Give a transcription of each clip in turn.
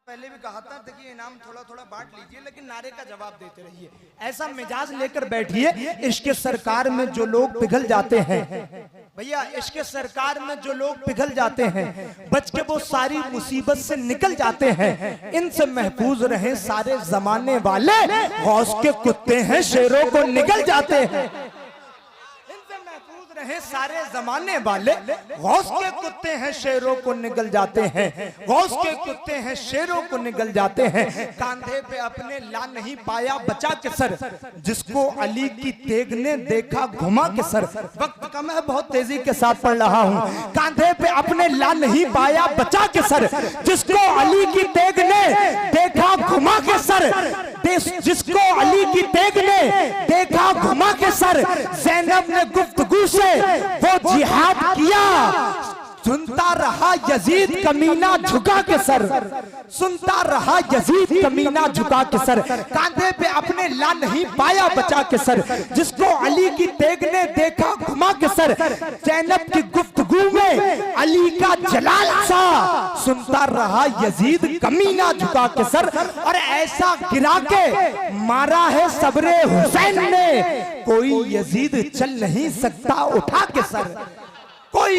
पहले भी कहा था कि इनाम थोड़ा थोड़ा बांट लीजिए, लेकिन नारे का जवाब देते रहिए। ऐसा मिजाज लेकर बैठिए। इश्क सरकार में जो लोग पिघल जाते हैं भैया, इश्क सरकार में जो लोग पिघल जाते हैं, बच के वो सारी मुसीबत से निकल जाते हैं। इनसे महफूज रहे सारे जमाने वाले, गौस के कुत्ते हैं शेरों को निगल जाते हैं। रहे सारे जमाने वाले, गौस के कुत्ते हैं शेरों को निगल जाते हैं। गौस के कुत्ते हैं शेरों को निगल जाते हैं। कांधे पे अपने ला नहीं पाया बचा के सर, जिसको अली की तेग ने देखा घुमा के सर। वक्त कम है, बहुत तेजी के साथ पढ़ रहा हूँ। कांधे पे अपने ला नहीं पाया बचा के सर, जिसको अली की तेग ने देखा घुमा के सर। जिसको अली की तेग ने देखा घुमा के सर, ज़ैनब ने गुफ्तगू से वो जिहाद किया। सुनता रहा यजीद कमीना झुका के सर, सुनता रहा यजीद कमीना झुका के सर। कांधे पे अपने ला नहीं पाया बचा के सर, जिसको अली की तेग ने देखा घुमा के सर। ज़ैनब की गुफ्तगू में अली का जलाल सा, सुनता रहा यजीद कमीना झुका के सर। और ऐसा गिरा के मारा है सब्रे हुसैन ने, कोई यजीद चल नहीं सकता उठा के सर। कोई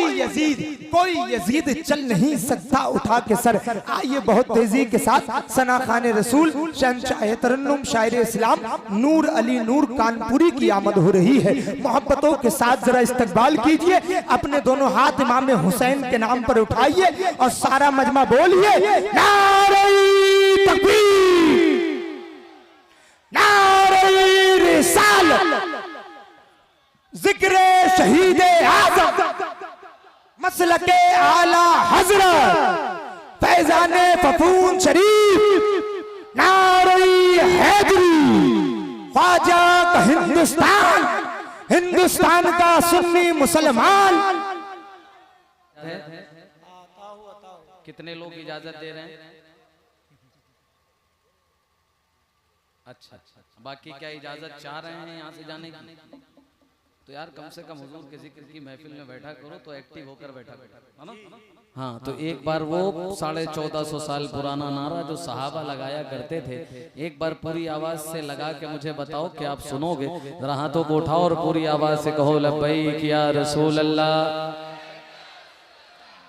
यजीद चल नहीं सकता उठा के सर। आइए बहुत तेजी के साथ सना खान रसूल शहंशाह तरन्नुम शायर इस्लाम नूर अली नूर कानपुरी की आमद हो रही है। मोहब्बतों के साथ जरा इस्तकबाल कीजिए। अपने दोनों हाथ इमाम हुसैन के नाम पर उठाइए और सारा मजमा बोलिए, नारे तकबीर, नारे रिसालत, जिक्र शहीद आज़म, मसलके आला हजरत, फैजाने फफून शरीफ, नारे हैदरी, ख्वाजा का हिंदुस्तान, हिंदुस्तान का सुन्नी मुसलमान। कितने लोग इजाजत दे रहे हैं? अच्छा, बाकी क्या इजाजत चाह रहे हैं यहाँ से जाने की? तो यार कम से कम हुजूर के जिक्र की महफिल में बैठा करो तो एक्टिव होकर बैठा है ना। हाँ, तो एक बार वो 1450 साल पुराना नारा जो सहाबा लगाया करते थे, एक बार पूरी आवाज से लगा के मुझे बताओ कि आप सुनोगे? जरा हाथों को उठाओ और पूरी आवाज से कहो, लब्बैक या रसूल अल्लाह।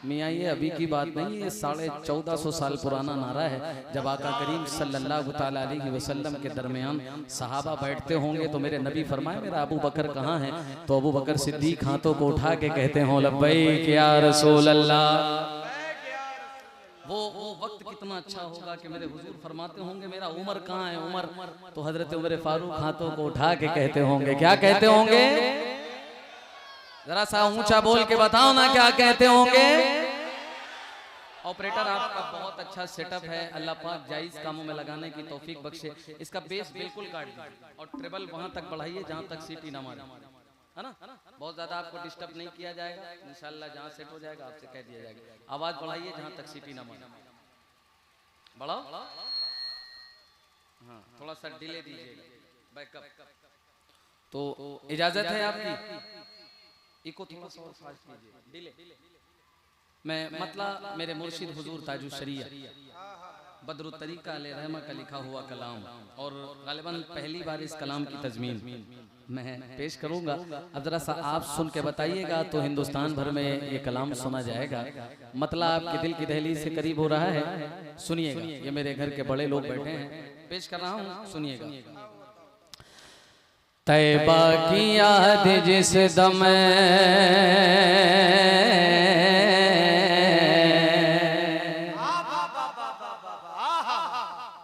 मियाँ ये अभी की बात नहीं, ये 1450 साल पुराना नारा है। जब आका करीम सल्लल्लाहु ताला अलैहि वसल्लम के दरमियान सहाबा बैठते होंगे तो मेरे नबी फरमाए, मेरा अबू बकर कहाँ है? तो अबू बकर सिद्दीक हाथों को उठा के कहते हो, लब्बैक या रसूल अल्लाह। वो वक्त कितना अच्छा होगा कि मेरे हुजूर फरमाते होंगे, मेरा उमर कहाँ है? उमर तो हजरत उमर फारूक हाथों को उठा के कहते होंगे, क्या कहते होंगे? जरा सा ऊंचा बोल के बताओ ना, क्या कहते होंगे? ऑपरेटर आपका बहुत अच्छा सेटअप है, अल्लाह पाक जायज कामों में लगाने की तौफीक बख्शे। इसका बेस बिल्कुल काट दीजिए और ट्रेबल वहां तक बढ़ाइए जहां तक सीटी ना मारे, है ना? बहुत ज्यादा आपको डिस्टर्ब नहीं किया जाएगा इंशाल्लाह। जहां सेट हो जाएगा आपसे कह दिया जाएगा। आवाज बढ़ाइए जहां तक सीटी ना मारे, बढ़ाओ। हाँ, थोड़ा सा डिले दीजिएगा, बैकअप। तो इजाजत है आपकी? इको थोड़ा सा और फास्ट कीजिए, डिले। मैं मतलब मेरे मुर्शिद हुजूर ताजुल शरिया बदरुत तरीका अलैहि रहमा का लिखा हुआ कलाम, और गालिबन पहली बार इस कलाम की तजमीन मैं पेश करूंगा। अब जरा सा आप सुन के बताइएगा तो हिंदुस्तान भर में ये कलाम सुना जाएगा। मतलब आपके दिल की दहलीज से करीब हो रहा है। सुनिएगा, ये मेरे घर के बड़े लोग बैठे हैं, पेश कर रहा हूँ, सुनिएगा। तैबा की याद जिस दम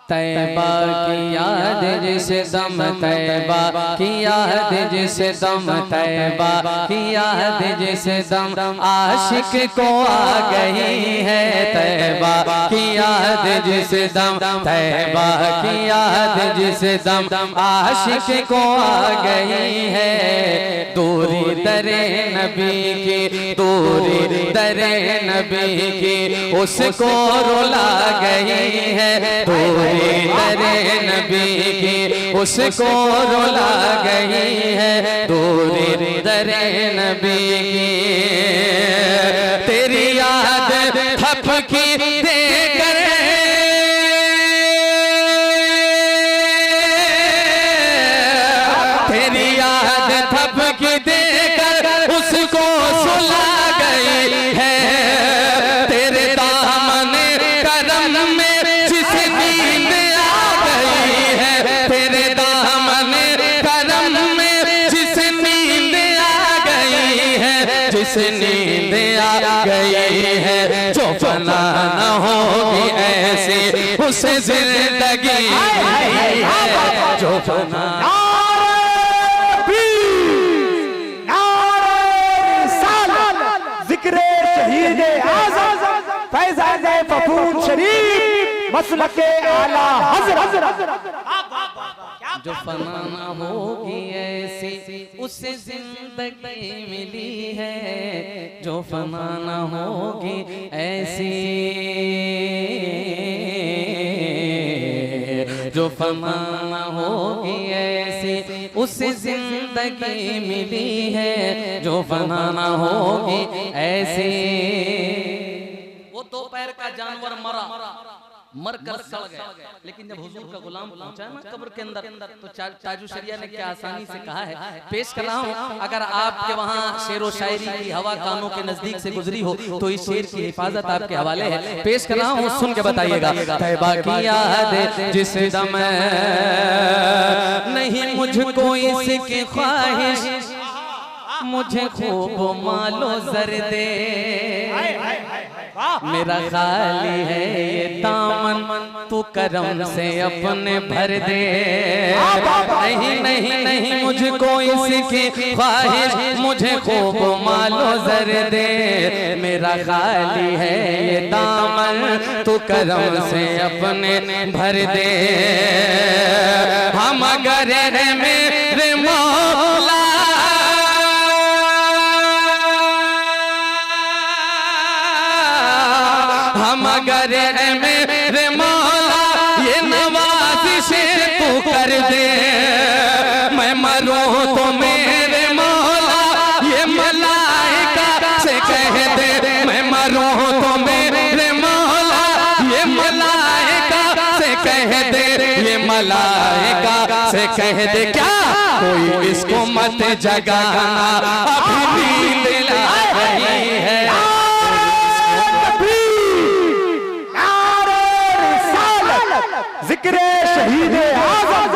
तैबा की याद जिस दम, तैबा की याद जिस दम, तैबा की याद जिस दम आशिक को आ गई है। तैबा की याद जिस दम, तैबा की याद जिस दम आशिक को आ गई है। दूरी दरे नबी की, दूरी दरे नबी की उसको रुला गई है। दूरी दरे नबी की उसको रुला गई है। दूरी दरे नबी की तेरी याद थपकी देकर ऐसी उसे जिंदगी मिली है जो फना। जिक्रे शहीद आज़म फैज़ान फपूर शरीफ मसलके आला हज़रत। जो फना ना होगी ऐसी उसे जिंदगी मिली है जो फना ना होगी ऐसी जो फना ना होगी ऐसी उसे जिंदगी मिली है जो फना ना होगी ऐसी। वो दो पैर का जानवर मरा मर कर सड़ गया, लेकिन जब हुजूर का गुलाम पहुंचा ना कब्र के अंदर तो ताजू शरिया ने क्या आसानी से कहा है, पेश कर रहा हूं। अगर आपके वहां शेर व शायरी की हवा कानों के नजदीक से गुजरी हो तो इस शेर की हिफाजत आपके हवाले है, पेश कर रहा हूं, सुन के बताइएगा। तैबा की याद जिस दम नहीं मुझको इसकी ख्वाहिश मुझे खूब मालो जरदे मेरा खाली है ये दामन तू करम से अपने भर दे। नहीं नहीं नहीं मुझको इसकी ख्वाहिश मुझे खूब मालो जर दे मेरा खाली है ये दामन तू करम से अपने भर दे। हम अगर है मेरे मौला हम अगर है मेरे मौला ये नवाज़िश तू कर दे मैं मरूं तो मेरे मौला ये मलाइका से कह दे मैं मरूं तो मेरे मौला ये मलाइका से कह दे ये मलाइका से कह दे क्या कोई इसको मत जगाना अभी नींद ला रही है। जिक्रे शहीद आज़म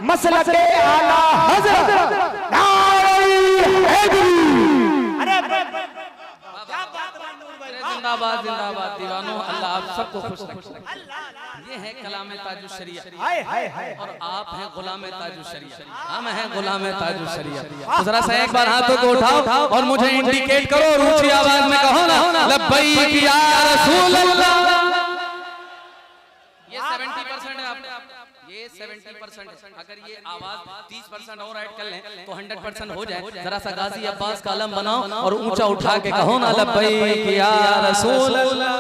मसलके आला हज़रत। जिंदाबाद जिंदाबाद दीवानों, अल्लाह आप सबको खुश रखे। ये है कलाम ताजु शरिया और आप हैं गुलाम ताजु शरिया, हम हैं गुलाम ताजु शरिया। तो जरा सा एक बार हाथों को उठाओ और मुझे इंडिकेट करो और ऊंची आवाज में कहो ना लब्बैक या रसूल अल्लाह। ये 70% है आपने, ये 70%। अगर ये आवाज 30% और ऐड कर लें तो 100% हो जाए। जरा सा गाजी अब्बास का अलम बनाओ और ऊंचा उठा के कहो ना लब्बैक या रसूल अल्लाह।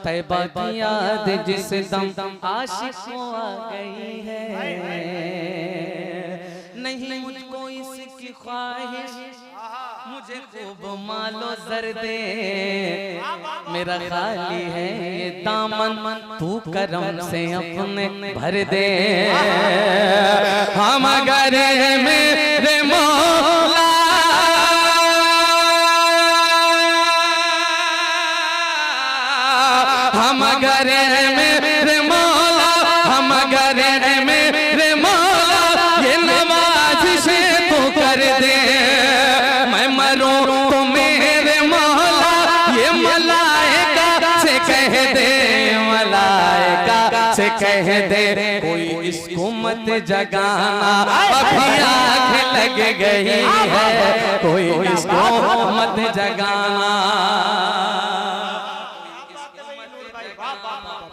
तैबा की याद जिस दम आशिकों आ गई है नहीं मुझको इसकी ख्वाहिश मुझे खूब मालो जर दे मेरा खाली है ये दामन तू करम से अपने भर दे। हम अगर मेरे मौला हम अगर मेरे मौला हम अगर मेरे मौला ये नवाज़िश तू कर दे मैं मरूं तो मेरे मौला ये मलाइका से कह दे मलाइका से कह दे कोई इसको मत जगाना अभी आँख लग गई है कोई इसको मत जगाना।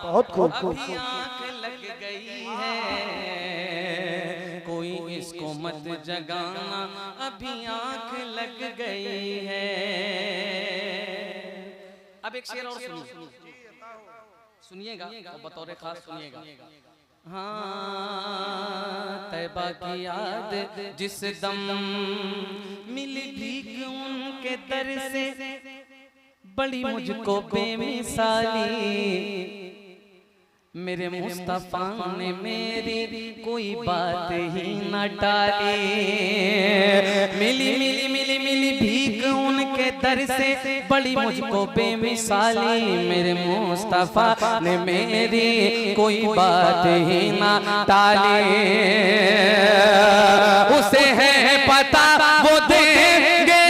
बहुत खूब अभी आँख लग गई है कोई इसको मत जगाना अभी आँख लग गई है। अब एक शेर और सुनिएगा तो बतौर खास सुनिएगा। हाँ तैबा की याद जिस दम मिली भीख उनके दर से बड़ी मुझको बेमिसाली मेरे मुस्तफा ने मेरी कोई बात ही न टाली मिली मिली मिली मिली भीख उनके दर से बड़ी मुझको बेमिसाली मेरे मुस्तफा ने मेरी कोई बात ही न टाली उसे है पता वो देंगे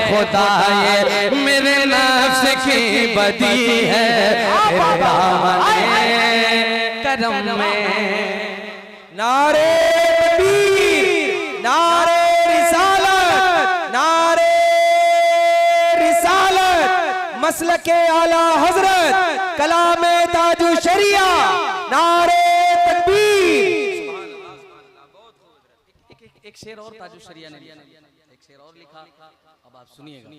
खुदा ये मेरे नफ्स की बदी है, तेरे दामने करम में। नारे तकबीर, नारे रिसालत, नारे रिसालत, मसलके आला हजरत, कलामे ताजु शरिया, नारे तकबीर। एक शेर और ताजु शरिया ने लिया, एक शेर और लिखा, अब आप सुनिएगा।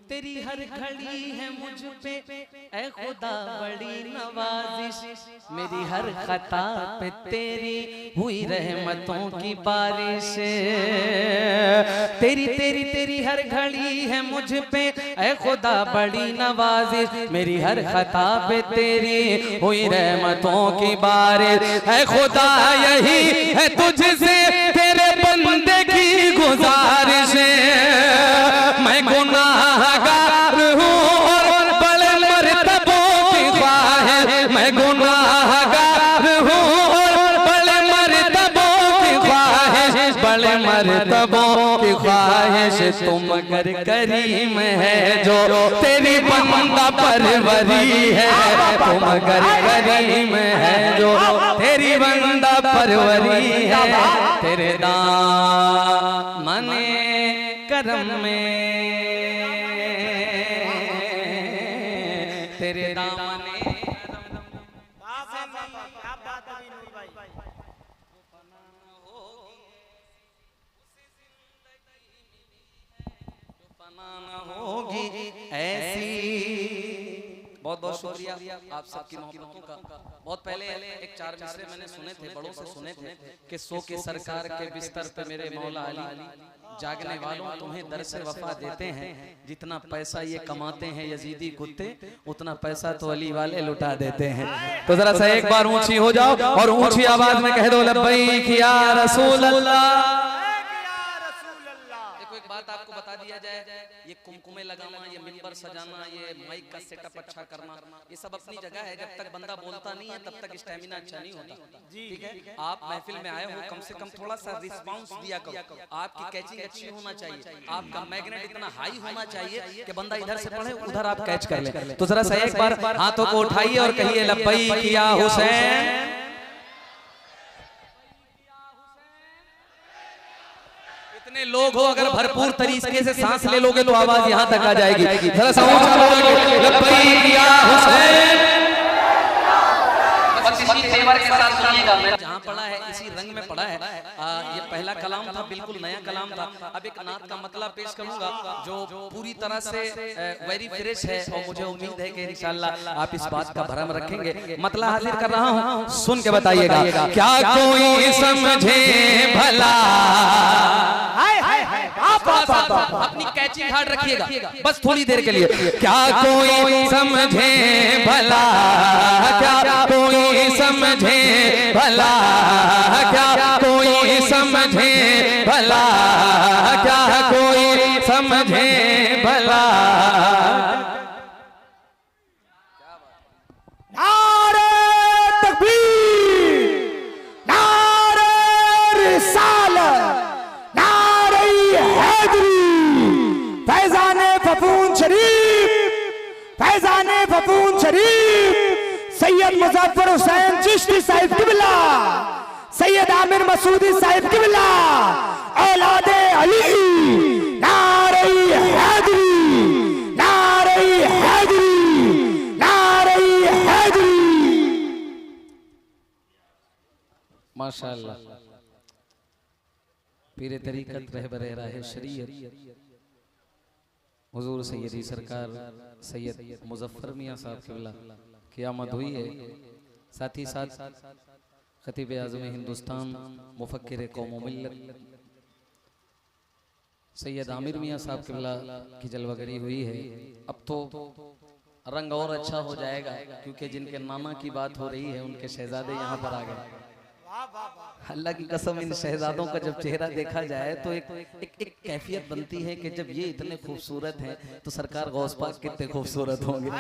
तेरी हर घड़ी है मुझ पे ऐ खुदा बड़ी नवाजिश, मेरी हर खता पे तेरी हुई रहमतों की बारिश। तेरी तेरी तेरी हर घड़ी है मुझ पे ऐ खुदा बड़ी नवाजिश, मेरी हर खता पे तेरी हुई रहमतों की बारिश। ऐ खुदा यही है तुझसे तेरे बंदे की गुजारिश, मैं गुनाहगार हूँ और बड़े मर्तबों की ख्वाहिश, मैं गुनाहगार हूँ और बड़े मर्तबों की ख्वाहिश, बड़े मर्तबों की ख्वाहिश। तुम मगर करीम है जो तेरी बंदा परवरी है, तुम मगर करीम है जो तेरी बंदा परवरी है, तेरे दामने करम में, तेरे दामने होगी ऐसी। बहुत बहुत शुक्रिया आप सबकी मोहब्बतों का। बहुत पहले एक 4 मिसरे मैंने सुने थे, बड़ों से सुने थे कि सो के सरकार के बिस्तर पे मेरे मौला अली, जागने वालों तुम्हें दर से वफा देते हैं, जितना पैसा ये कमाते हैं यजीदी कुत्ते, उतना पैसा तो अली वाले लुटा देते हैं। तो जरा सा एक बार ऊंची हो जाओ और ऊंची आवाज में कह दो लब्बैक या रसूल अल्लाह। एक बात आपको बता दिया जाए, ये कुमकुमे लगाना, ये मिंबर सजाना, ये माइक का सेटअप अच्छा करना, ये सब अपनी जगह है। जब तक बंदा बोलता नहीं है तब तक स्टैमिना अच्छा नहीं होता। ठीक है, आप महफिल में आए हो, कम से कम थोड़ा सा रिस्पांस दिया करो। आपकी कैचिंग अच्छी होना चाहिए, आपका मैग्नेट इतना हाई होना चाहिए कि बंदा इधर से पढ़े उधर आप कैच कर ले। तो जरा सा एक बार हाथों को उठाइए और कहिए लब्बैक या हुसैन। इतने लोग हो, अगर भरपूर तरीके से सांस ले लोगे तो आवाज यहाँ तक आ जाएगी। जरा सा ऊंचा बोलोगे लब्बैक या हुसैन। बस इसी तेवर के साथ सुनिएगा। मैं जहाँ पढ़ा है इसी रंग में पढ़ा है। ये पहला कलाम था, बिल्कुल नया कलाम था। अब एक नात का मतलब पेश करूंगा जो पूरी तरह से वेरी फ्रेश है, और मुझे उम्मीद है कि इंशाल्लाह आप इस बात का भरम रखेंगे। मतलब हाजिर कर रहा हूँ, सुन के बताइएगा। क्या कोई समझे भला, अपनी कैचिंग हार्ड रखिएगा बस थोड़ी देर के लिए। क्या कोई समझे भला, क्या कोई समझे भला, क्या कोई समझे भला, क्या कोई समझे भला। नारे तकबीर, नारे रिसालत, नारे हैदरी, फैजाने फपून शरीफ, फैजाने फपून शरीफ, सैयद मुजफ्फर हुसैन चिश्ती साहिब किबला, सैयद आमिर मसूदी साहिब किबला, औलादे अली। नारे हैदरी, नारे हैदरी, नारे हैदरी। माशाअल्लाह। पीरे तरीकत रहबरे राह शरीयत हुजूर सैयदी सरकार सैयद मुजफ्फर मियाँ साहब किबला की आमद हुई है। साथ ही साथ खतीब आज़म हिंदुस्तान मुफक्किर कौम मिल्लत सैयद आमिर मियाँ साहब किबला की जलवागरी हुई है। अब तो रंग और अच्छा हो जाएगा क्योंकि जिनके नाना की बात हो रही है उनके शहजादे यहाँ पर आ गए। अल्लाह की कसम इन शहजादों का जब चेहरा देखा जाए तो एक कैफियत बनती है कि जब ये इतने खूबसूरत हैं तो सरकार गौस पाक कितने खूबसूरत होंगे,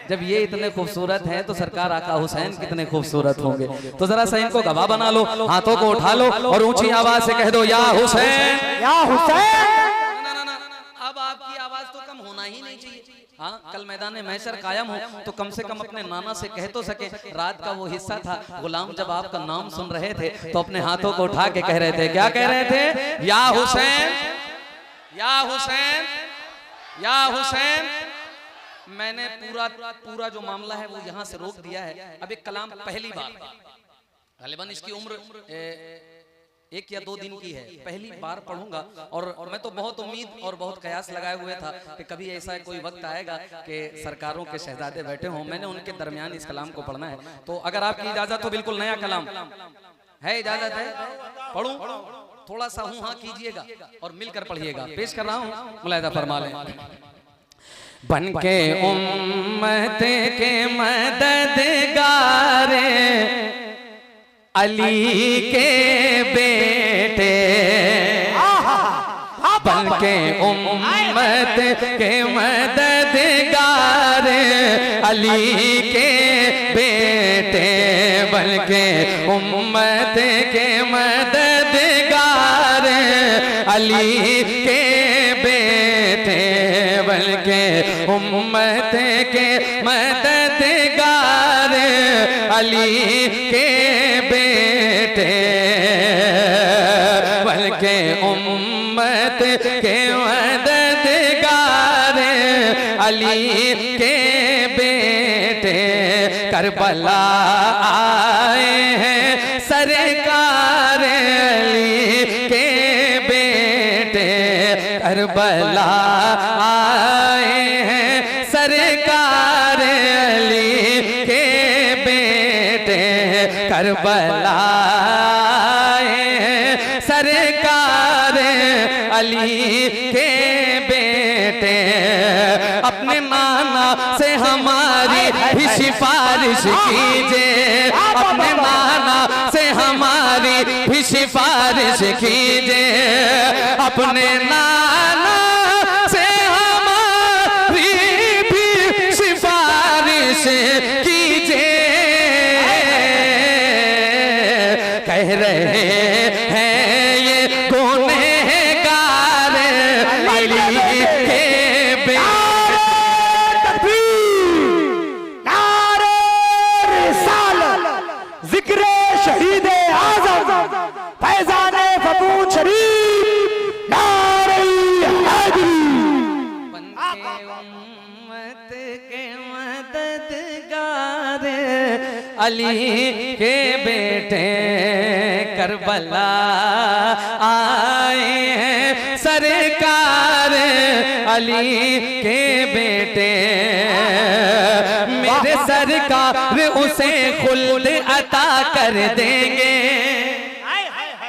जब ये इतने खूबसूरत हैं तो सरकार आका हुसैन कितने खूबसूरत होंगे। तो जरा सा इनको गवाह बना लो, हाथों को उठा लो और ऊंची आवाज से कह दो या हुसैन या हुसैन। अब आपकी आवाज तो कम होना ही नहीं चाहिए। हाँ, कल मैदान महशर कायम हो तो कम से कम अपने नाना से कह तो सके। रात का वो हिस्सा था, गुलाम जब आपका नाम सुन रहे थे तो अपने हाथों को उठा के कह रहे थे, क्या कह रहे थे? या हुसैन, या हुसैन, या हुसैन। मैंने पूरा जो मामला है वो यहाँ से रोक दिया है। अब एक कलाम पहली बार, गालिबन इसकी उम्र 1 या 2 दिन की है, पहली बार पढ़ूंगा और मैं तो बहुत उम्मीद और बहुत कयास लगाए हुए था कि कभी ऐसा कोई वक्त आएगा कि सरकारों के शहजादे बैठे हों, मैंने उनके दरमियान इस कलाम को पढ़ना है। तो अगर आपकी इजाजत हो, बिल्कुल नया कलाम है, इजाजत है, पढ़ूं? थोड़ा सा हूं हाँ कीजिएगा और मिलकर पढ़िएगा। पेश कर रहा हूं, मुलाहिजा फरमा लें। बन के उम्मत के मददगार अली के बेटे, बन के उम्मत के मददगार अली के बेटे, बन के उम्मत के मददगार अली के बेटे, बन के उम्मत के मददगार अली के बेटे, बल्कि उम्मत के मददगार अली के बेटे, करबला आए हैं सरकार अली के बेटे, करबला आए हैं सरकार अली के बेटे, करबला सरकार अली के बेटे, अपने नाना से हमारी भी सिफारिश कीजिए, अपने नाना से हमारी भी सिफारिश कीजिए, अपने नाना से हमारी भी सिफारिश कीजिए। कह रहे हैं ये गुनहगार अली के बेटे, नारे रिसालत, जिक्र शहीद आज़म, फैज़ाने फपूद शरीफ, नारे हैदरी। बनके उम्मत के मददगार अली के बेटे, करबला आए हैं सरकार अली के बेटे, मेरे सरकार उसे खुल्द अता कर देंगे।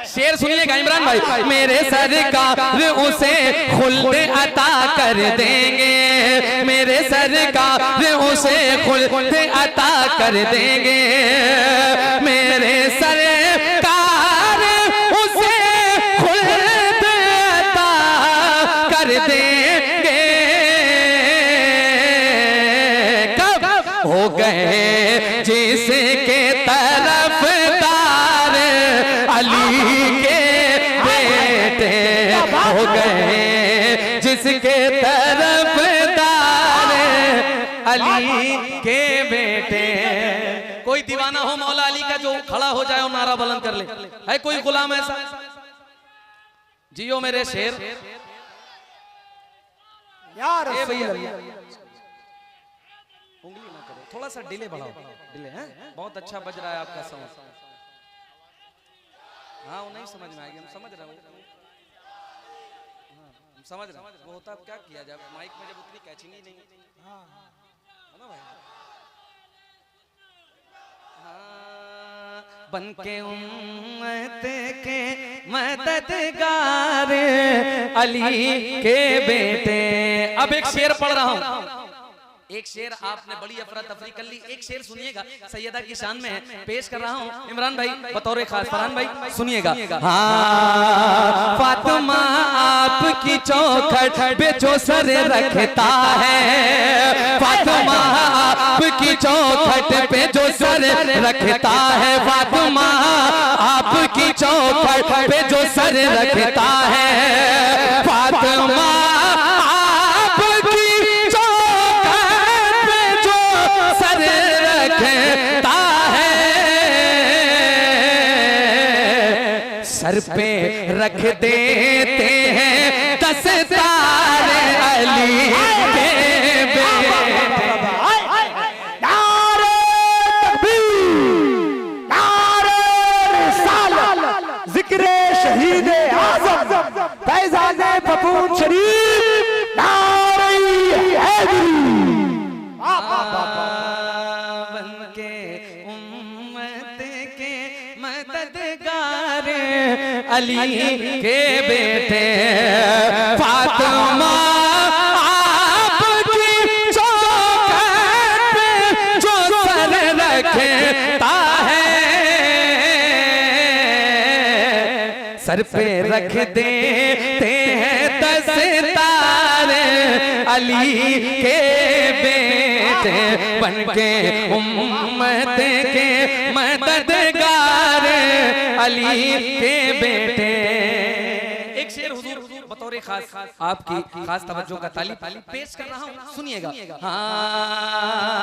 शेर सुनिएगा इमरान भाई, मेरे सरकार उसे खुल्द अता कर देंगे, मेरे सरकार उसे खुल्द अता कर देंगे, मेरे सरकार उसे खुल्द अता कर देंगे। कब हो गए जिसके तरफदार अली के बेटे, हो गए जिसके तरफदार अली के बेटे। कोई दीवाना हो मौला अली का जो खड़ा हो जाए और नारा बुलंद कर ले, है कोई गुलाम ऐसा? जियो मेरे शेर। यार उंगली ना करो, थोड़ा सा डिले बढ़ाओ, डिले है बहुत अच्छा बज रहा है आपका साउंड। हाँ वो नहीं समझ में आएगी, हम समझ रहे हैं, हम समझ रहे हैं। वो होता क्या किया जाए माइक में जब उतनी कैचिंग ही नहीं है ना भाई। हाँ, बन के उम्मत के मददगार अली के बेटे। अब एक शेर पढ़ रहा हूं, एक शेर आपने बड़ी अफरा तफरी कर ली, एक शेर सुनिएगा सैयदा की शान में है, पेश कर रहा हूँ इमरान भाई बतौर खास। फरहान भाई सुनिएगा। हाँ, फातिमा आपकी चौखट पे जो सर रखता है, फातिमा आपकी चौखट पे जो सर रखता है, फातिमा आपकी चौखट पे जो सर रखता है, फातिमा सर पे रख देते हैं 10 तारे अली के बेटे। नारे तकबीर, नारे रिसालत, जिक्रे शहीद आज़म फैज़ाने फपून शरीफ, नारे हैदरी। बनके उम्मत के मददगार अली के बेटे, फातिमा आपकी चौखट पे जो सर रखता है, सर पे रख देते हैं 10 तारे अली के बेटे, बनके उम्मत के मददगार अली के बेटे। एक शेर हुजूर बतौर खास आपकी खास तवज्जो का तालिब पेश कर रहा हूँ, सुनिएगा। हाँ,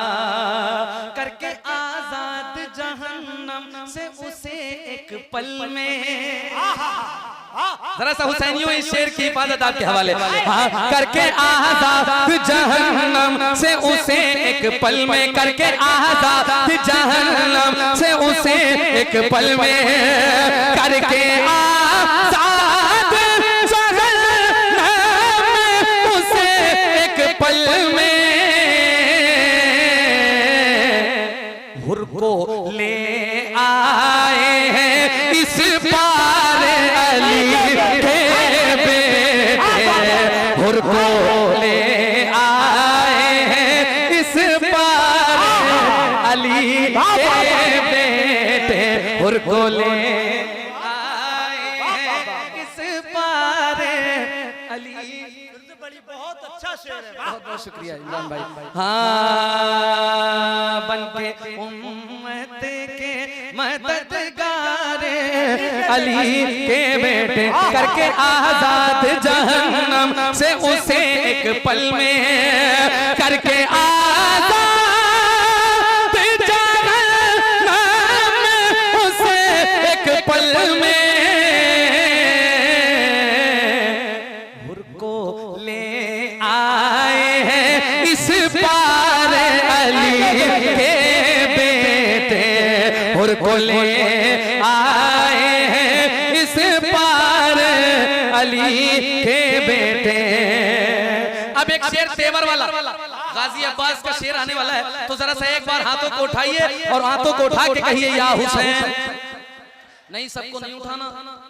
करके आजाद जहन्नम से उसे एक पल में, जरा सा हुसैनियों इस शेर की हिफाजत आपके हवाले। हाँ, करके आजाद जहन्नम से उसे एक पल में, करके आजाद जहन्नम से उसे एक पल में, करके आजाद जहन्नम उसे एक पल में, हुर को ले आए हैं इस पार अली के बेटे, हुर को ले आए हैं इस पार अली के बेटे, हुर को ले आए हैं इस पार अली। बहुत अच्छा शेर है, बहुत बहुत शुक्रिया इमरान भाई। हाँ, बनके उम्मत के मददगार अली के बेटे, करके आजाद जहन्नम से उसे एक पल में, करके आजाद जहन्नम उसे एक पल में, ले आए हैं इस पार अली के बेटे, हुर को ले आए हैं इस पार अली के बेटे। अब एक शेर तेवर वाला गाजी अब्बास का शेर आने वाला है, तो जरा सा एक बार हाथों को उठाइए और हाथों को उठा के कहिए या हुसैन। नहीं, सबको नहीं उठाना,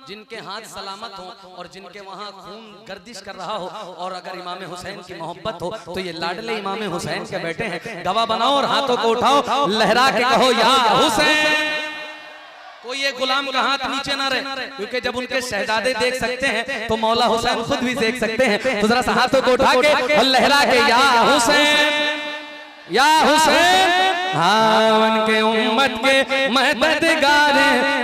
जिनके हाथ सलामत हो और जिनके वहाँ खून गर्दिश कर रहा हो, और अगर इमाम हुसैन की मोहब्बत हो तो ये लाडले इमाम हुसैन के बेटे हैं, गवाह बनाओ और हाथों को उठाओ, लहरा के कहो या हुसैन। कोई ये गुलाम का हाथ नीचे ना रहे, क्योंकि जब उनके शहजादे देख सकते हैं तो मौला हुसैन खुद भी देख सकते हैं। तो जरा सा हाथों को उठा के और लहरा के या हुसैन, या हुसैन। हाँ, उनके उम्मत के मददगार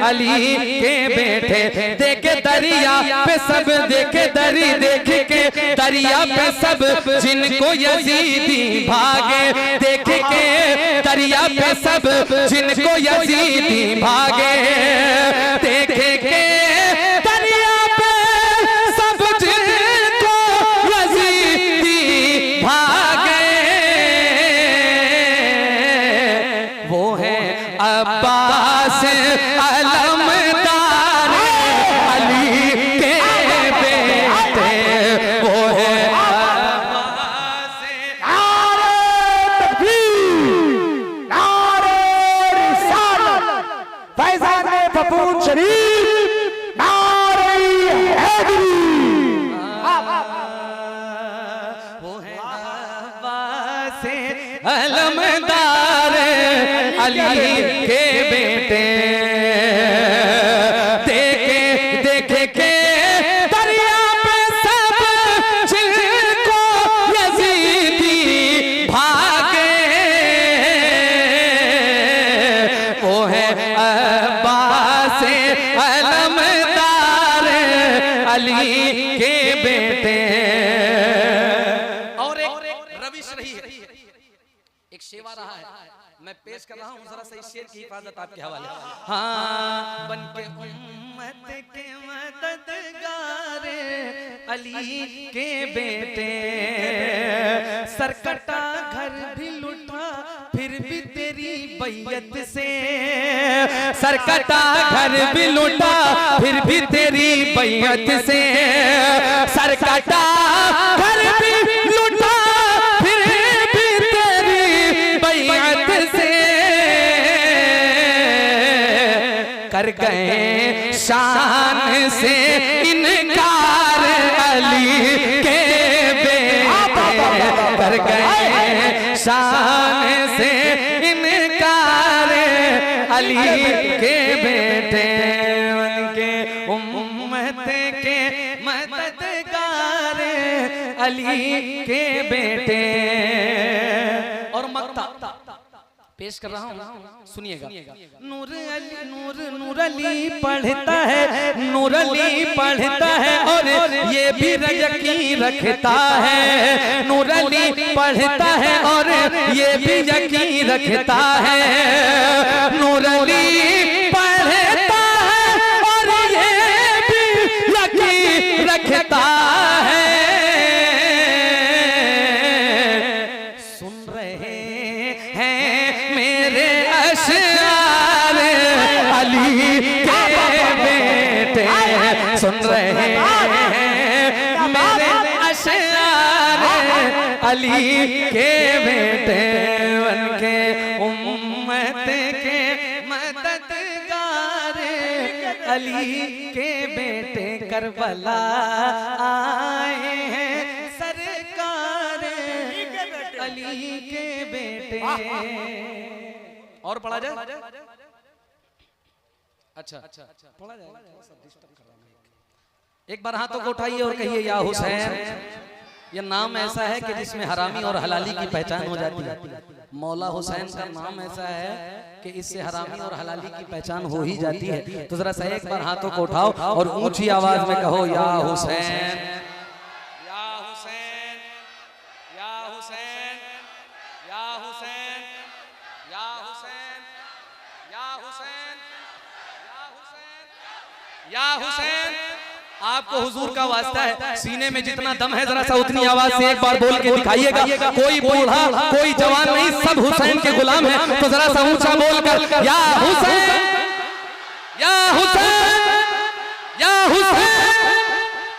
अली के बेटे, देखे दरिया पे सब, देखे दरी देख के दरिया पे सब, जिनको यजीदी भागे, देख के दरिया पे सब, जिनको यजीदी भागे, देखे के दरिया पे सब, जिनको यजीदी भागे, वो है अब्बास अलमदार अली के बेटे, वो है अब्बास। नारे तकबीर, नारे रिसालत, फैज़ाने फपून शरीफ। अलमदार अली के बेटे, देखे देखे के दरिया पे सब जिनको यजीदी भागे, वो है अब्बास अलमदार अली के बेटे। और एक रविश रही है, एक शेवा रहा है, मैं पेश कर रहा हूँ जरा सा इस शेर की हिफाजत आपके हवाले। हाँ, बन के उम्मत के मददगार अली के बेटे, सरकटा घर भी लुटा फिर भी तेरी बैयत से, सरकटा घर भी लुटा फिर भी तेरी बैयत से, सरकटा घर भी लुटा फिर भी तेरी बैयत से, कर गए शान से इनकार अली के बेटे, कर गए शान से इनकार अली के बेटे, उनके उम्मत के मददगार अली के बेटे। और मक्ता पेश कर रहा हूँ, सुनिएगा। नूर अली नूर अली पढ़ता है, नूर अली पढ़ता है और ये भी यकीन रखता है, नूर अली पढ़ता है और ये भी यकीन रखता है, नूर अली पढ़ता है और ये भी यकीन रखता है। सुन रहे हैं मेरे अशआर अली के बेटे, सुन रहे हैं मेरे अशआर अली के बेटे, उनके उम्मत के मददगार अली के बेटे, करबला आए हैं सरकार अली के बेटे। और पढ़ा जाए? अच्छा पढ़ा जाए। एक बार हाथों को उठाइए और कहिए या हुसैन। यह नाम ऐसा है कि जिसमें हरामी और हलाली की पहचान हो जाती है। मौला हुसैन का नाम ऐसा है कि इससे हरामी और हलाली की पहचान हो ही जाती है। तो जरा सा एक बार हाथों को उठाओ और ऊंची आवाज में कहो या हुसैन, या हुसैन, या हुसैन, या हुसैन, या हुसैन, या हुसैन, या हुसैन। आपको हुजूर का वास्ता है, सीने में जितना दम है जरा सा उतनी आवाज से एक बार बोल के दिखाइएगा। कोई बूढ़ा कोई जवान नहीं, सब हुसैन के गुलाम हैं। तो जरा सा ऊंचा बोलकर या हुसैन, या हुसैन, या हुसैन।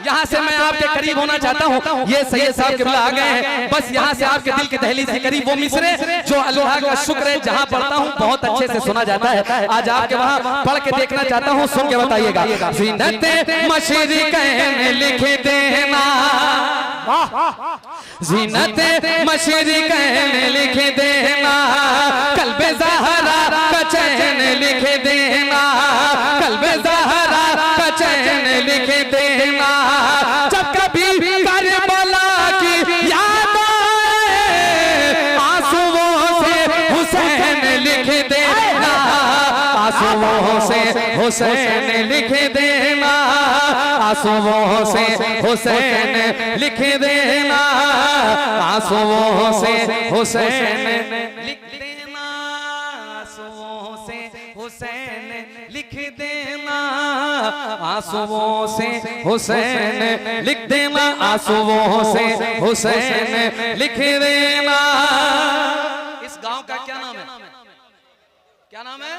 यहाँ से मैं आपके करीब होना चाहता हूँ। ये सैयद साहब किबला आ गए हैं, बस यहाँ से आपके दिल के दहलीज के करीब वो मिसरे जो अल्लाह का शुक्र है जहाँ पढ़ता हूँ बहुत अच्छे से सुना जाता है। आज आपके वहाँ पढ़ के देखना चाहता हूँ, सुन के बताइएगा। ज़ीनत मशरिक़ैन लिख देना, ज़ीनत मशरिक़ैन लिख देना, क़ल्ब ज़हरा का चैन लिख देना, क़ल्ब ज़हरा का चैन लिख देना। जब कभी करबला की याद आए आंसुओं से हुसैन लिख देना, आंसुओं से हुसैन लिख देना, आंसुओं से हुसैन लिख देना, आंसुओं से हुसैन लिख देना, आंसुओं से हुसैन लिख देना, आंसुओं से हुसैन लिख देना, आंसुओं से हुसैन लिख देना। इस गांव का क्या नाम है? क्या नाम है?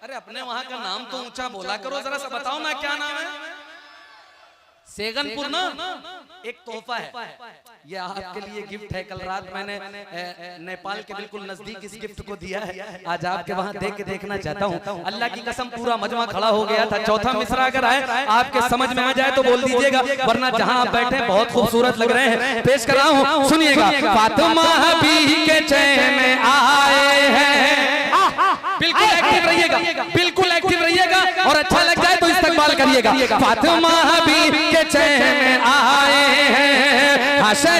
अरे अपने वहां का नाम तो ऊंचा बोला करो, जरा सा बताओ ना क्या नाम है? सेगनपुर ना? एक तोहफा है, ये आपके लिए गिफ्ट है। कल रात मैंने नेपाल के बिल्कुल नजदीक इस गिफ्ट को दिया है, आज आपके वहां देख के देखना चाहता हूँ। अल्लाह की कसम पूरा मजमा खड़ा हो गया था। चौथा मिसरा अगर आए आपके समझ में आ जाए तो बोल दीजिएगा, वरना जहां आप बैठे बहुत खूबसूरत लग रहे हैं। पेश कर रहा हूँ, सुनिएगा। फातिमा भी के चैन आए हैं, बिल्कुल एक्टिव रहिएगा, बिल्कुल एक्टिव रहिएगा, और अच्छा लग जाए तो इस्तकबाल करिएगा। फातिमा भी के चैन आए हैं, हशे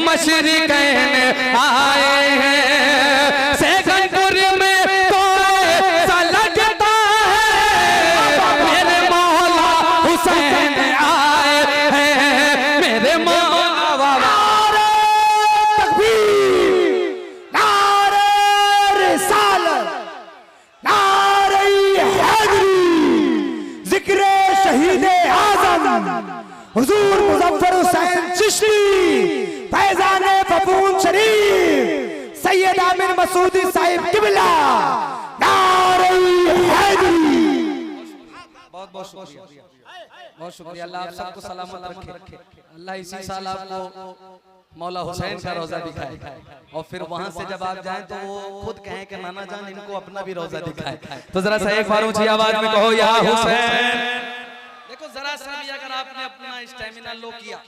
मशरिकैन आए हैं, सैगनपुर में तो ऐसा लगता है मेरे मौला हुसैन आए हैं, मेरे मौला। हुजूर मुजफ्फर हुसैन चिश्ती फैजाने फपून शरीफ सैयद आमिर मसूदी साहिब किबला नारे हैदरी। बहुत बहुत शुक्रिया, बहुत शुक्रिया। अल्लाह आप सबको सलामत रखे। अल्लाह इसी साल आपको मौला हुसैन का रोजा दिखाए, और फिर वहां से जब आप जाएं तो वो खुद कहें कि नाना जान इनको अपना भी रोजा दिखाए। तो जरा सा एक बार ऊंची आवाज में कहो या हुसैन। देखो जरा सा भी अगर आपने अपना स्टैमिना लो किया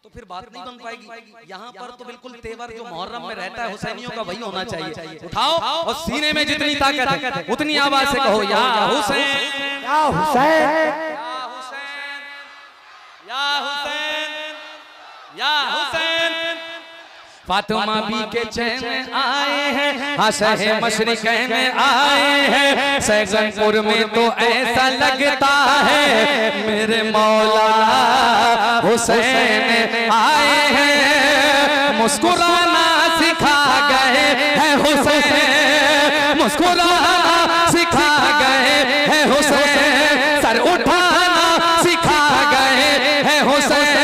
तो फिर बात नहीं बन पाएगी। यहाँ पर तो बिल्कुल तेवर जो मुहर्रम में रहता है हुसैनियों का वही होना चाहिए। उठाओ और सीने में जितनी ताकत है उतनी आवाज से कहो या हुसैन, या हुसैन, या हुसैन, या हुसैन, या हुसैन। फातिमा भी के चैन आए हैं, हशे मशरिकैन आए हैं, सैगनपुर में तो ऐसा लगता है मेरे मौला हुसैन आए हैं, मुस्कुराना सिखा गए हैं हुसैन, मुस्कुराना सिखा गए हैं हुसैन, सर उठाना सिखा गए हैं हुसैन,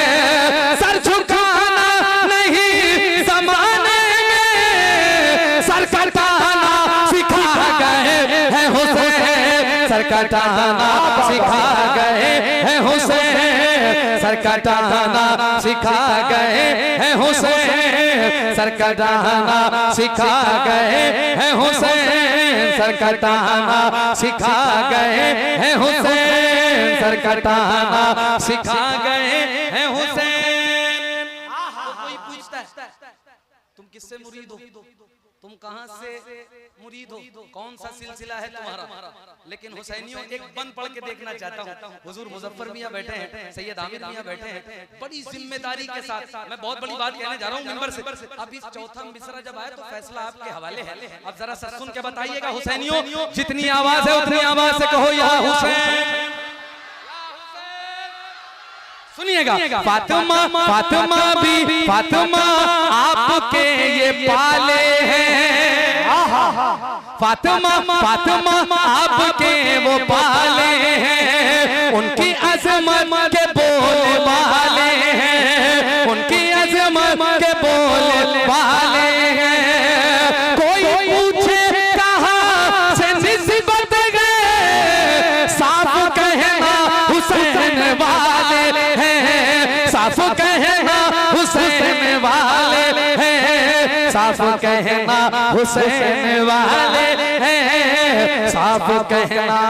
सर झुकाना नहीं जमाने में, सर कटाना सिखा गए हैं हुसैन, सर कटाना सिखा गए हैं हुसैन, सर कटाना सिखा गए हैं हुसैन, सर कटाना सिखा गए हैं हुसैन, सर कटाना सिखा गए हैं हुसैन, सर कटाना सिखा गए हैं हुसैन। कोई पूछता है तुम किससे मुरीद हो, तुम कहां से मुरीद हो, कौन सा सिलसिला है तुम्हारा, लेकिन हुसैनियों एक बंद पढ़ के देखना चाहता हूँ। हुजूर मुजफ्फर मियां बैठे हैं, सैयद आमिर मियां बैठे हैं, बड़ी जिम्मेदारी के साथ मैं बहुत बड़ी बात कहने जा रहा हूँ मिंबर से। अब इस चौथा मिसरा जब आए तो फैसला आपके हवाले है। अब जरा सा सुन के बताइएगा हुसैनियों, जितनी आवाज है उतनी आवाज से कहो या हुसैन। सुनिएगा। फातिमा फातिमा भी फातिमा आपके ये पाले हैं, फातिमा फातिमा आपके वो पाले हैं, उनकी अज़मत के बोले वाले हैं, उनकी अज़मत के बोले वाले हैं। कोई पूछे कहाँ से निस्बत गए, साफ कहना हुसैन वाले हैं, साफ कहना हुसैन वाले हैं, साफ कहना हुसैन वाले हैं, साफ कहना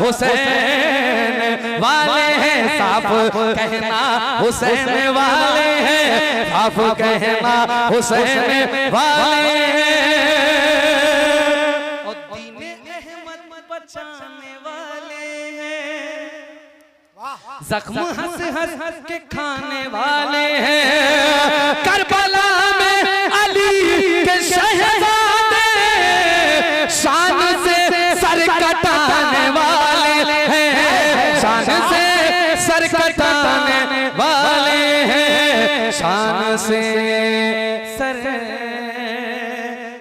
हुसैन वाले हैं, साफ कहना हुसैन वाले हैं, साफ कहना हुसैन वाले हैं, और दीने अहमद बचाने वाले हैं, जख्म हंस हंस के खाने वाले हैं, करबला में अली के शहजादे शान से सर कटाने वाले हैं, शान से सर कटाने वाले हैं, शान से सर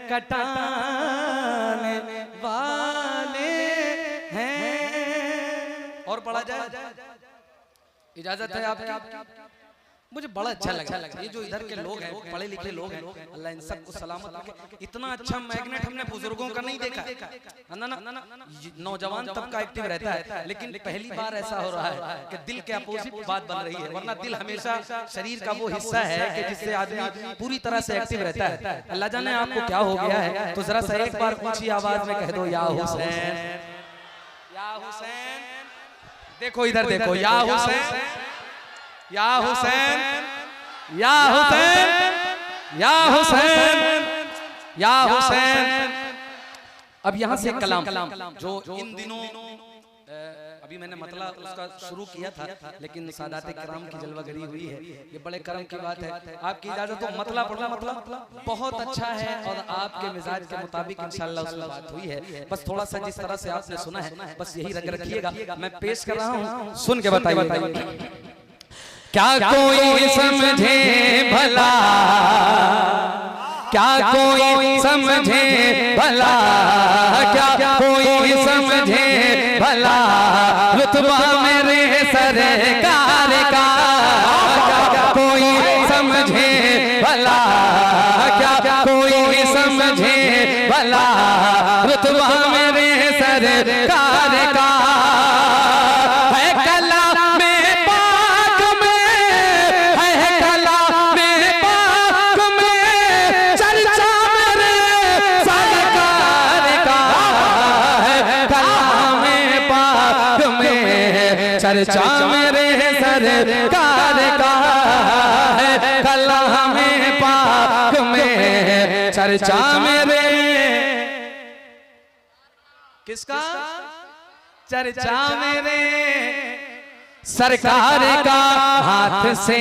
कटाने वाले हैं। और पढ़ा जाए, इजाजत है आपकी? मुझे बड़ा अच्छा लगा। ये जो इधर के लोग हैं, पढ़े लिखे लोग हैं, अल्लाह इन सबको सलामत रखे। इतना अच्छा मैग्नेट हमने बुजुर्गों का नहीं देखा। ना नौजवान तबका एक्टिव रहता है, लेकिन पहली बार ऐसा हो रहा है कि दिल के अपोजिट बात बन रही है। वरना दिल हमेशा शरीर का वो हिस्सा है कि जिससे आदमी पूरी तरह से एक्टिव रहता है। अल्लाह जाने आपको क्या हो गया है, तो जरा सा एक बार ऊंची आवाज में कह दो, या हुसैन, या हुसैन। देखो इधर देखो, या हुसैन, या हुसैन, या हुसैन, या हुसैन, या हुसैन। अब यहाँ से कलाम जो इन दिनों अभी मैंने मतलब उसका शुरू किया था, लेकिन सादात किराम की जलवागरी हुई है, ये बड़े करम की बात है। आपकी इजाजत तो मतलब पढ़ना मतलब बहुत अच्छा है और आपके मिजाज के मुताबिक इंशाल्लाह उसमें बात हुई है। बस थोड़ा सा जिस तरह से आपने सुना है, बस यही रख रखिएगा। मैं पेश कर रहा हूँ, सुन के बताइए। क्या कोई समझे भला, क्या कोई समझे भला, क्या कोई समझे भला रुतबा मेरे सरकार का, क्या कोई समझे भला, क्या कोई समझे भला रुतबा मेरे सरकार का। चर्चा मेरे सरकार का है, कलाम पाक में चर्चा मेरे, किसका चर्चा मेरे सरकार का। हाथ से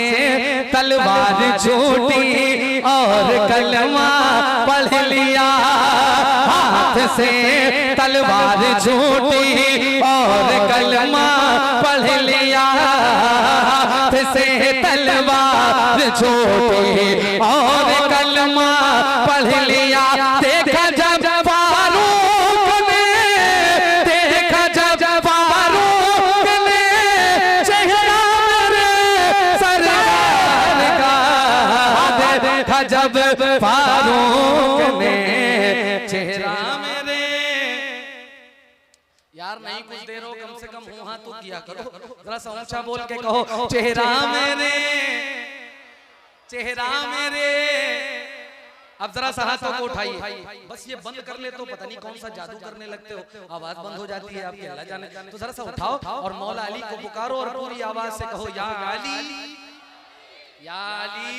तलवार छूटी और कलमा पढ़ लिया, हाथ से तलवार छूटी और कलमा पढ़ लिया, हाथ से तलवार छूटी और कलमा पढ़ लिया। देखा जब फारूक ने, देखा जब फारूक ने चेहरा मेरे सरकार का, देखा जब फारूक ने चेहरा मेरे। यार नहीं कुछ देर हो, कम से कम हूं हाँ तो किया करो, जरा सा ऊंचा बोल के कहो, चेहरा मेरे, चेहरा मेरे। अब जरा सा हाथों को उठाइए, बस ये बंद कर ले तो पता नहीं कौन सा जादू करने लगते हो, आवाज बंद हो जाती है आपकी, अल्लाह जाने। तो जरा सा उठाओ और मौला अली को पुकारो और पूरी आवाज से कहो, या अली, या अली।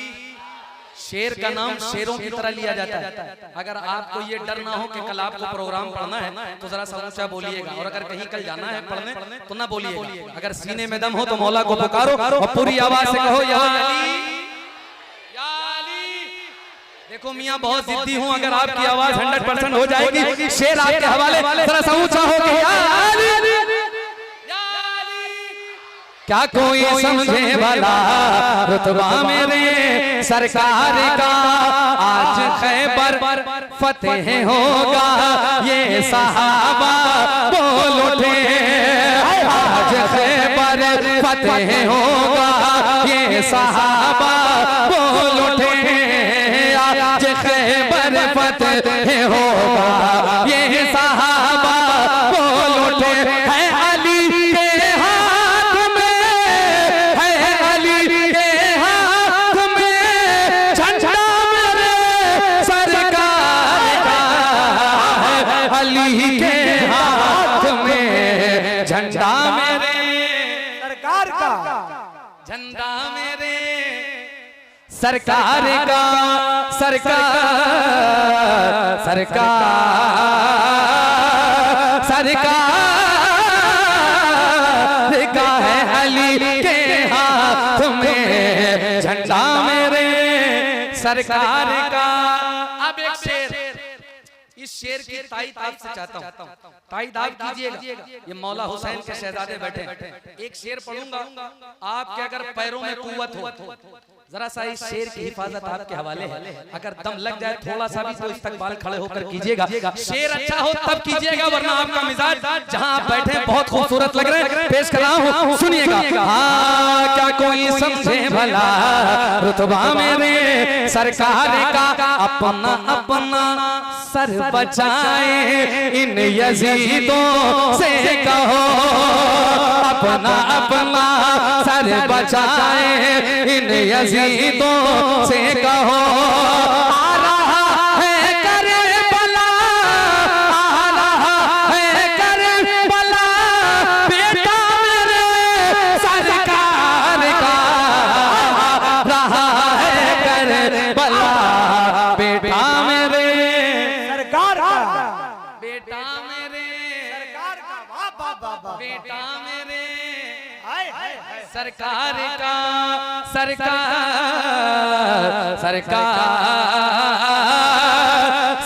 शेर का नाम शेरों की तरह लिया जाता है। अगर आपको ये डर ना हो कि कल आपको प्रोग्राम पढ़ना है तो जरा सा ऊंचा बोलिएगा, और अगर कहीं कल जाना है पढ़ने तो ना बोलिएगा। अगर सीने में दम हो तो मौला को पुकारो और पूरी आवाज से कहो, या अली, या अली। देखो मियाँ बहुत जिद्दी हूँ, अगर आपकी आवाज 100% हो जाएगी, शेर आपके हवाले, जरा सा ऊंचा हो गया, या अली, क्या कोई समझे भला रुतबा मेरे सरकार का। आज खैबर फतेह होगा ये सहाबा बोल उठे, आज खैबर फतेह होगा ये सहाबा बोल उठे, आज खैबर फतेह होगा ये सहाबा बोल उठे। है अली के हाथ में, है अली के हाथ में झंडा मेरे सरकार का, है अली के हाथ में झंडा मेरे सरकार का, झंडा मेरे सरकार का, सरकार सरकार सरकार का है अली के हाथ में झंडा मेरे सरकार का। अब एक शेर, इस शेर की ताईद आपसे चाहता हूँ, ताईद आप कीजिएगा। ये मौला हुसैन के शहजादे बैठे, एक शेर पढ़ूंगा, आपके अगर पैरों में कुव्वत हो, जरा सा इस शेर की हिफाजत आपके हवाले है, अगर दम लग जाए थोड़ा सा भी तो इस्तकबाल खड़े होकर कीजिएगा। शेर अच्छा हो तब कीजिएगा, वरना आपका मिजाज जहां आप बैठे बहुत खूबसूरत लग रहे हैं। पेश कर रहा हूं, सुनिएगा। हाँ, क्या कोई समझे भला रुतबा मेरे सरकार का, अपना अपना सर बचाए इन यजीदों से कहो, अपना अपना सर बचाए इन यजीदों से कहो। आ रहा है करबला, आ रहा है करबला, बेटा मेरे सरकार का, रहा है करबला, बेटा मेरे सरकार का, बेटा मेरे सरकार का, वाह वाह वाह वाह, बेटा मेरे हाय हाय हाय, सरकार का, सरकार सरकार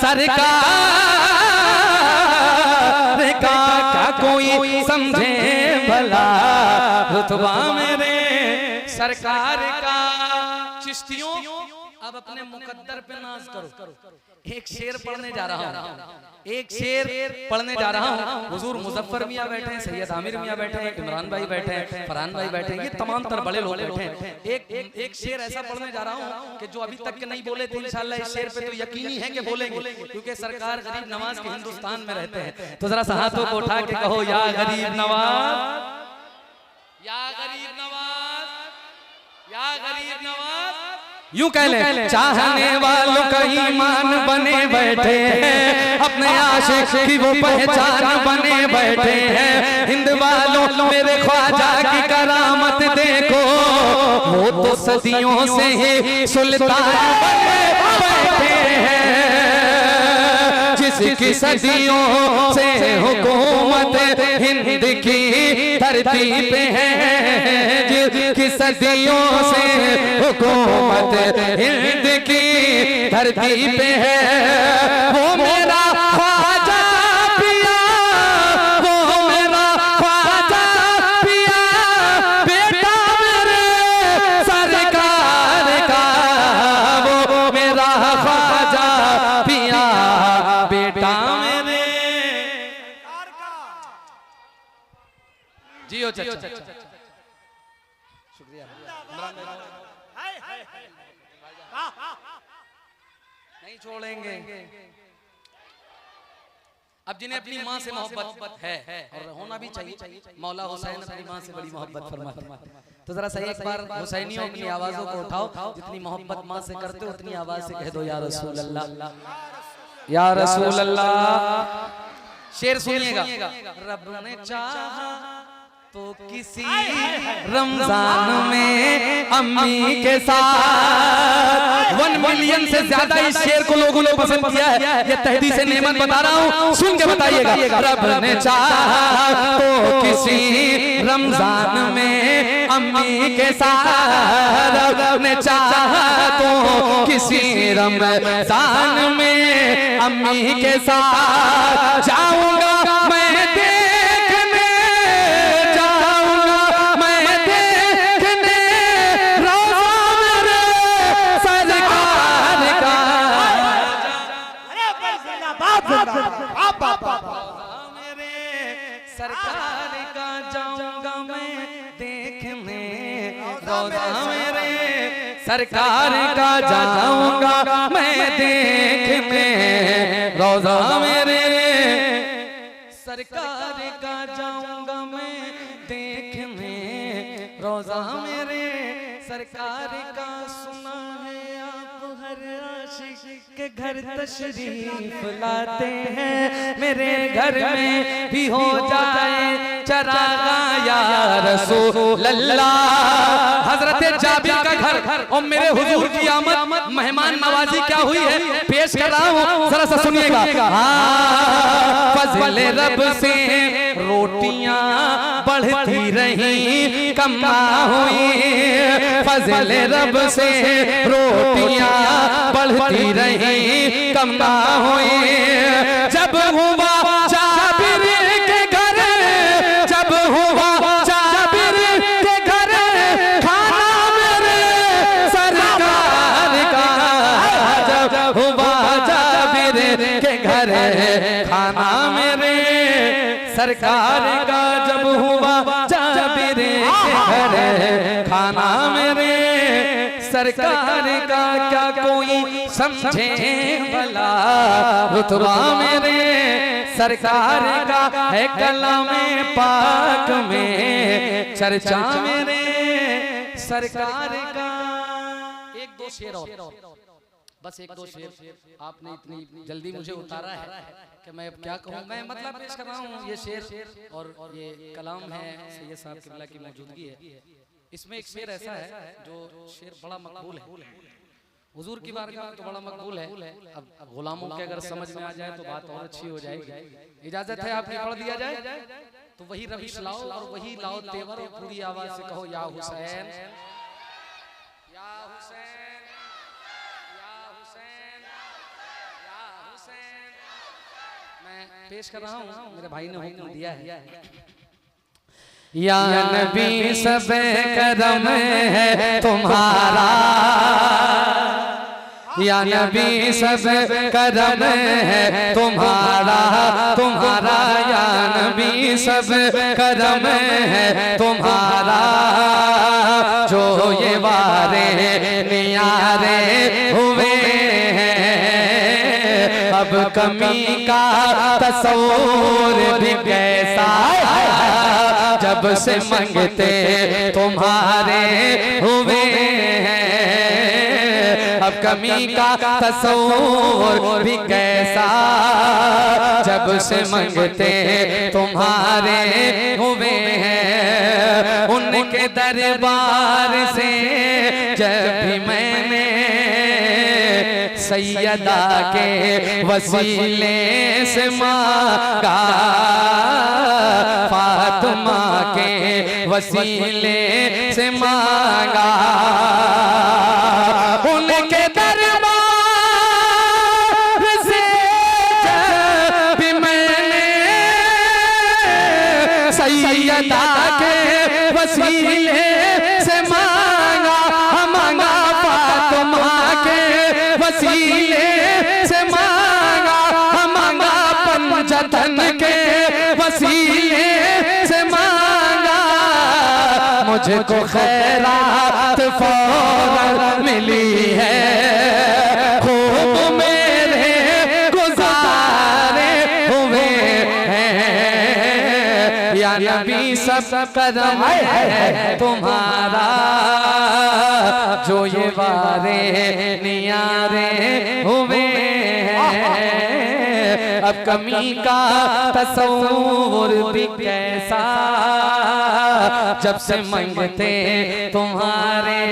सरकार का कोई समझे भला रुतबा मेरे सरकार का। चिश्तियों अब अपने मुकद्दर पे नाज करो। एक शेर पढ़ने जा रहा हूँ, एक शेर पढ़ने जा रहा हूँ। हुजूर मुजफ्फर मियाँ बैठे हैं, सैयद आमिर मियाँ बैठे हैं, इमरान भाई बैठे हैं, फरहान भाई बैठे हैं, ये तमाम तर बड़े लोग बैठे हैं। एक शेर ऐसा पढ़ने जा रहा हूँ कि जो अभी तक के नहीं बोले थे, इंशाल्लाह इस शेर पे तो यकीनी है कि बोलेंगे, क्योंकि सरकार गरीब नवाज के हिंदुस्तान में रहते हैं। तो जरा सा हाथों को उठा के कहो, या गरीब नवाज, या गरीब नवाज, या गरीब नवाज। यूं कह ले, चाहने वालों का ईमान बने बैठे हैं, अपने आशिक की वो पहचान बने बैठे हैं। हिंद वालों मेरे ख्वाजा की करामत देखो, वो तो सदियों से ही सुल्तान बने बैठे हैं। जिसकी सदियों से हुकूमत हिंद की धरती पे है, जिसकी सदियों से हुकूमत हिंद की धरती पे है, वो मेरा ख्वाजा पिया, वो मेरा ख्वाजा पिया, बेटा मेरे सरकार का, वो मेरा ख्वाजा पिया, बेटा मेरे सरकार का। जियो चाचा, शुक्रिया, नहीं छोड़ेंगे। अब जिन्हें अपनी माँ से मोहब्बत है और होना भी चाहिए, मौला हुसैन अपनी माँ से बड़ी मोहब्बत फरमाते हैं। तो जरा सा एक बार हुसैनियों अपनी आवाजों को उठाओ, जितनी मोहब्बत माँ से करते हो उतनी आवाज से कह दो, या रसूल अल्लाह, या रसूल अल्लाह। शेर सुनिएगा। रब ने चाहा तो किसी रमजान में अम्मी के साथ 1 मिलियन से ज्यादा इस शेर को लोगों ने पसंद किया है। ये तहदी से नेमत बता रहा हूँ, सुन के बताइएगा। रब ने चाहा तो किसी रमजान में अम्मी के साथ, रब ने चाहा तो किसी रमजान में अम्मी के साथ जाऊंगा मैं सरकार का, जाऊंगा मैं देखने रोज़ा मेरे सरकार का, जाऊंगा मैं देखने रोज़ा मेरे सरकार का, जाऊंगा मैं देखने रोज़ा मेरे सरकार का। सुना है आप हर आशिक के घर तशरीफ लाते हैं, मेरे घर में भी हो जाए चरागा या रसूल अल्लाह। हजरत जाबिर का घर और मेरे हुजूर की आमद, मेहमान नवाजी क्या हुई है, पेश कर रहा हूँ, जरा सा सुनिएगा। हाँ, फज़ल रब से रोटियां बढ़ती रही कम ना हुई, फज़ल रब से रोटियां बढ़ती रही कम ना हुई। जब हुआ जाबिर के घर, जब हुआ जाबिर के घर, खाना मेरे सरकार घर खाना मेरे सरकार का जब हुआ जाबिर के घर खाना मेरे सरकार का क्या कोई समझे भला रुतबा मेरे सरकार का है कलामे पाक में चर्चा मेरे सरकार का। एक दो शेर और, बस एक दो शेर। आपने इतनी जल्दी मुझे उतारा है कि मैं अब क्या कहूँ। मैं मतलब पेश कर रहा हूँ ये शेर और ये कलाम है सैयद साहब किबला की मौजूदगी है। इसमें एक शेर ऐसा है जो शेर बड़ा मकबूल है हुजूर की बारगाह में, तो बड़ा मकबूल है। अब गुलामों के अगर समझ में आ जाए तो बात और अच्छी हो जाएगी। इजाजत है आपने पढ़ दिया जाए तो वही रविश लाओ और वही लाओ तेवर और पूरी आवाज से कहो या हुसैन या हुसैन या हुसैन या हुसैन। मैं पेश कर रहा हूँ, मेरे भाई ने हुक्म दिया है। या नबी सब करम है तुम्हारा, या नबी सब करम है तुम्हारा तुम्हारा, या नबी सब करम है तुम्हारा, जो ये वारे नियारे हुए हैं। अब कमी का तस्वीर भी कैसा जब से मंगते तुम्हारे हुए हैं। अब कमी का तस्वीर भी कैसा जब से मंगते तुम्हारे हुए हैं। उनके दरबार से जब भी मैंने सैयदा के वसीले से मांगा, फातिमा के वसीले से मांगा, उनके दरबार से जब भी मैंने सैयदा के वसीले से मांगा, मांगा फातिमा के वसीले से मांगा, मांगा पंजतन के वसीले से मांगा, मुझको खैरात फौरन मिली है, खूब मेरे गुजारे हुए हैं। या नबी सब कदम है तुम्हारा, जो ये वारे नियारे हुए हैं। अब कमी का तस्वीर भी कैसा जब से मंगते तुम्हारे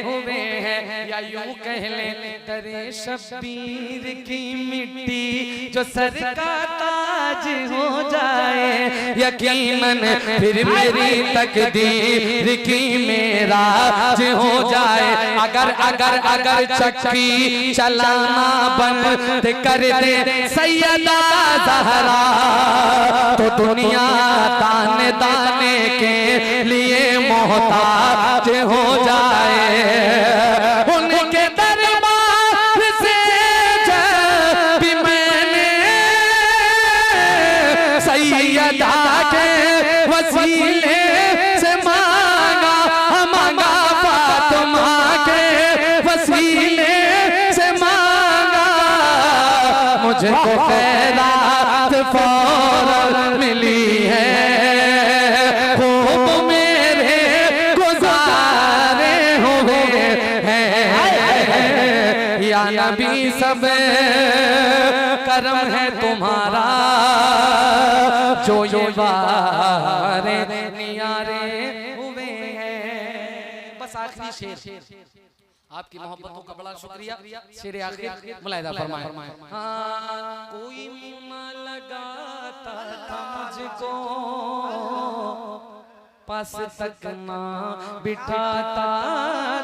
हुए हैं। या यूं कह ले दरे शब्बीर की मिट्टी जो सर का ताज हो जाए, यकीनन फिर मेरी तकदीर की मेराज हो जाए। अगर अगर अगर चक्की चलाना बंद कर दे सैयदा ज़हरा, तो दुनिया दाने दाने के लिए मोहताज हो जाए। उनके दरबार से जब भी मैंने सैयदा के वसीले से मांगा, मांगा फातिमा के वसीले से मांगा, मुझको खैरात फौरन मिली है, खूब मेरे गुजारे हुए हैं। या नबी सब करम है तुम्हारा, जो ये वारे नियारे हुए हैं। बस आखिरी शेर, आपकी मोहब्बतों का बड़ा शुक्रिया। शेर आखिर मुलाहिदा फरमाएं। हाँ, कोई न लगाता था मुझको, पास तक ना बिठाता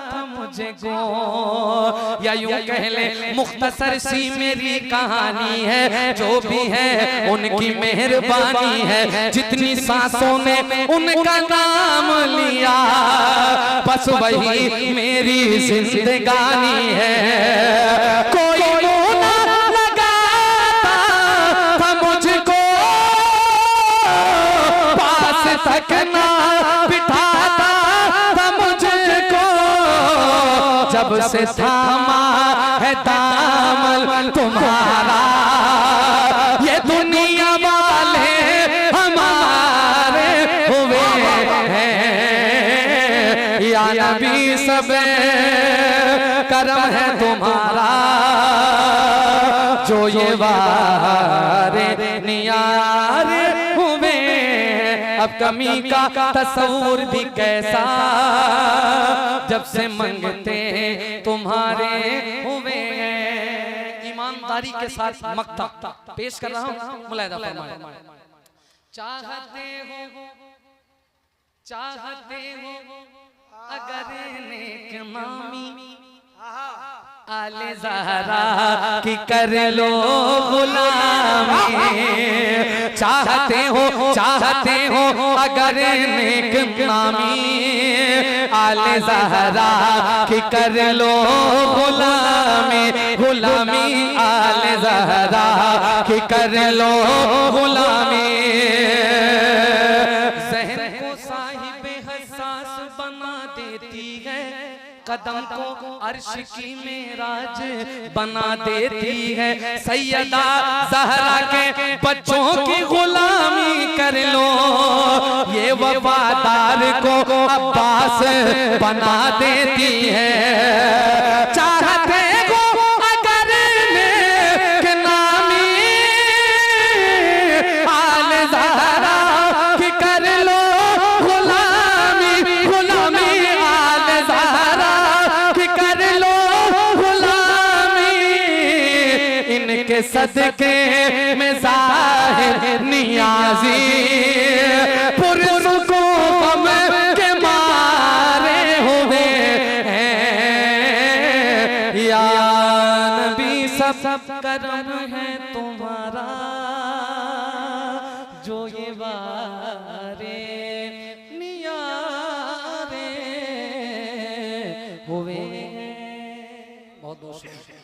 था मुझे गो। या यूं कह ले मुख्तसर सी मेरी कहानी है, जो भी है उनकी मेहरबानी है। जितनी सांसों ने उनका नाम लिया, बस वही मेरी जिंदगानी है। कोई मुँह ना लगाता थकना बिठाता था मुझको, जब से थामा है दामन तुम्हारा, ये दुनिया वाले हमारे हुए हैं, या नबी सब करम है तुम्हारा, जो ये वारे नियारे हुए। अब कमी का तस्वुर भी कैसा, जब से मंगते तुम्हारे हुए। ईमानदारी के साथ मक्ता पेश कर रहा हूँ, मुलाहिदा फरमाएं। चाहते हो अगर नेक नामी आले ज़हरा की कर लो गुलामी, चाहते हो अगर नेक नामी आले ज़हरा की कर लो गुलामी, गुलामी आले ज़हरा की कर लो गुलामी। ज़हन को साहिब हसास बना देती है, कदम को अर्श की मेराज बना देती है। सैयदा ज़हरा के बच्चों की गुलामी कर लो, ये वफादार को अब्बास बना देती है। चाहते हो अगर नेक नामी आले ज़हरा की कर लो गुलामी, गुलामी आले ज़हरा के सदके में ज़ाहिर नियाज़ी पुरज़ों को गम के मारे हुए हैं। या नबी सब करम है तुम्हारा, जो ये वारे नियारे हुए। बहुत बहुत शुक्रिया।